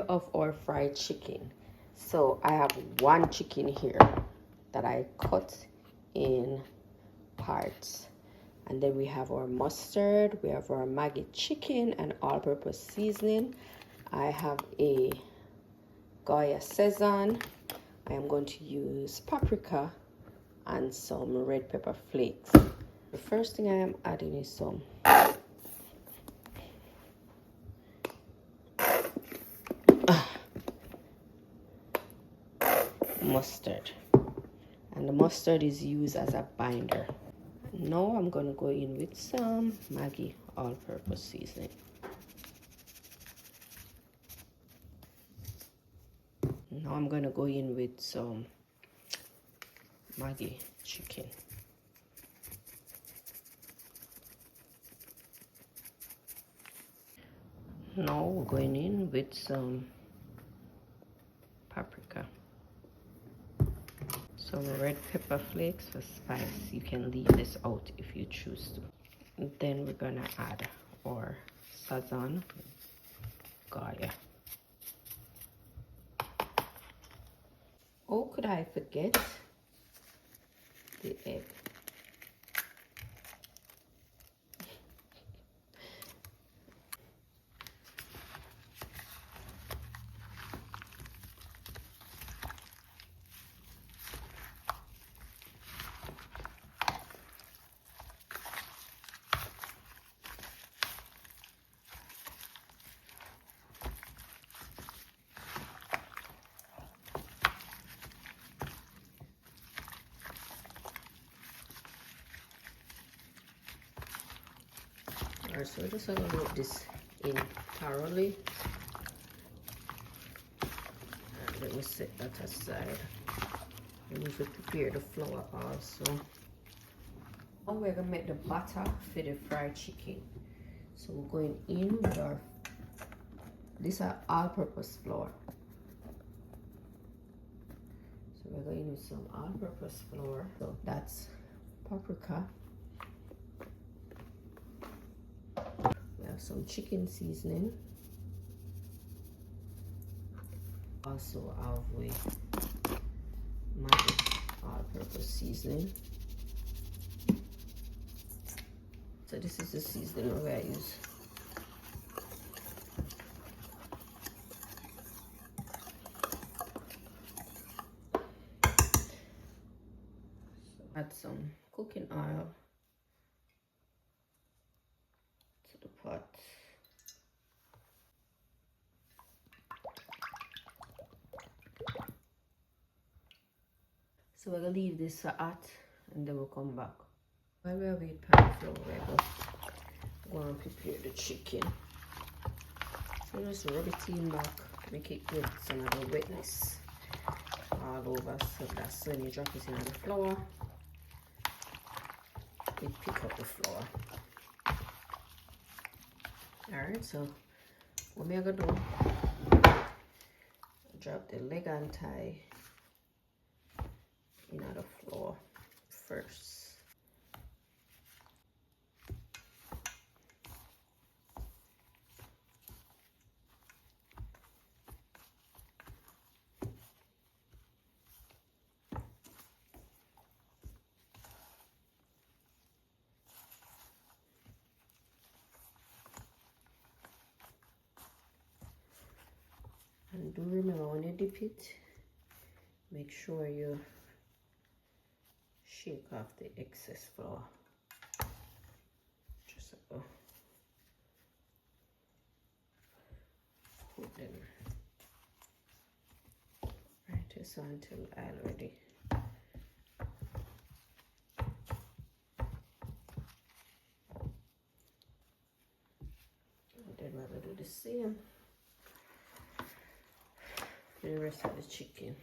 of our fried chicken. So I have one chicken here that I cut in parts. And then we have our mustard, we have our Maggi chicken and all-purpose seasoning. I have a Goya Szechuan. I am going to use paprika and some red pepper flakes. The first thing I am adding is some mustard. And the mustard is used as a binder. Now I'm going to go in with some Maggi all-purpose seasoning. Now I'm going to go in with some Maggi chicken. Now we're going in with some paprika. Some red pepper flakes for spice. You can leave this out if you choose to. And then we're gonna add our Szechuan Goya. Oh, could I forget the egg? Alright, so we're just gonna rub this in thoroughly. And let me set that aside. And we should prepare the flour also. Now we're gonna make the batter for the fried chicken. So we're going in with our, these are all-purpose flour. So we're going with some all-purpose flour. So that's paprika. We have some chicken seasoning. Also have we Maggi all-purpose seasoning. So this is the seasoning that I use. So add some cooking oil to the pot. So we're gonna leave this hot and then we'll come back. While we wait pan flour, we're going to prepare the chicken. So just rub it in back, make it get some of the wetness all over, so that's when you drop it in the flour, it pick up the flour. Alright, so what I'm gonna do, drop the leg and thigh in the flour first. And do remember, when you dip it, make sure you shake off the excess flour. Just put them right here, so until I'm ready. And then we're gonna do the same for the rest of the chicken.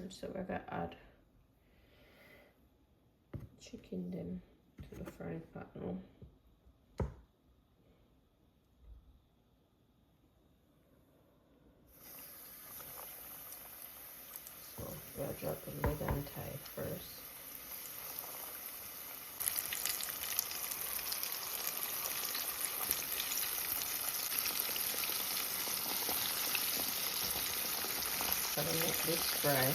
So we're gonna add chicken them to the frying pan now. So we'll drop the lid and tie first. Gotta make this fry.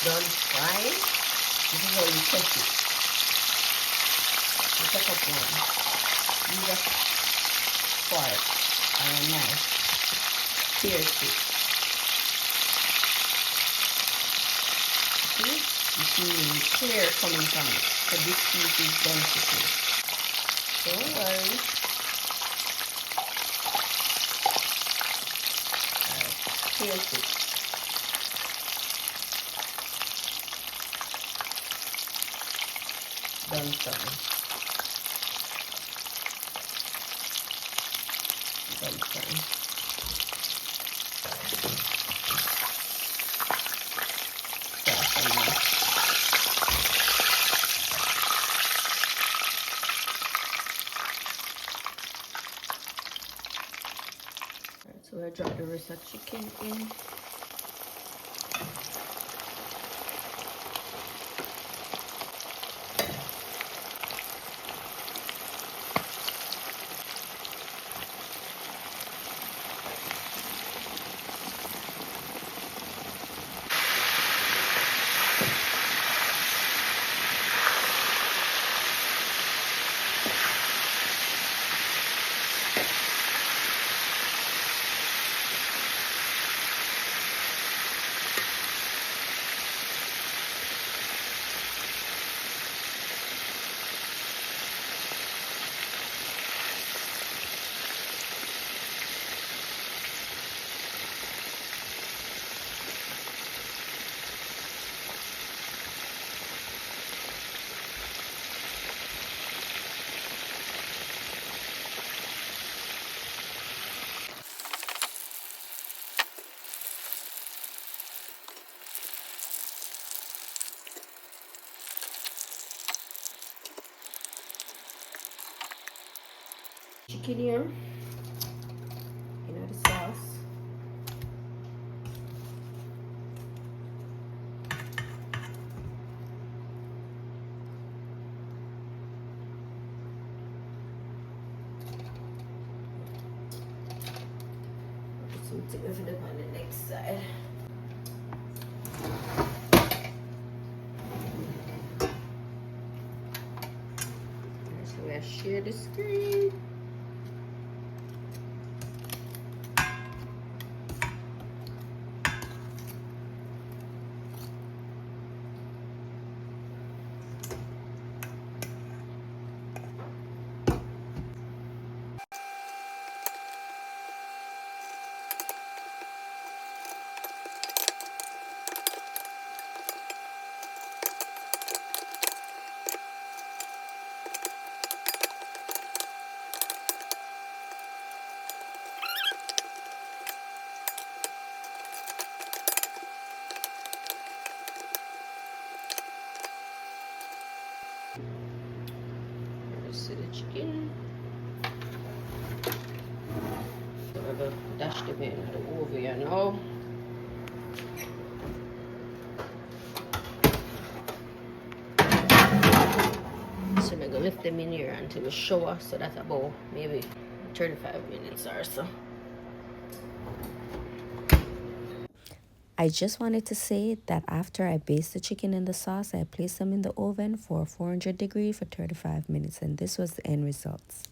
Done frying. This is how you test it. You take up one. Use a fork or a knife. Pierce it. See? You see the hair coming from it. So this piece is done cooking. Don't worry. Alright, pierce it. Done something. Done something. Alright, so I drop the rest of chicken in. Chicken here, the sauce. Put some tomato on the next side. So we'll share the screen. See the chicken. So we're going to dash them in the oven here now. So I'm going to lift them in here until we shower. So that's about maybe 35 minutes or so. I just wanted to say that after I baste the chicken in the sauce, I placed them in the oven for 400 degrees for 35 minutes, and this was the end results.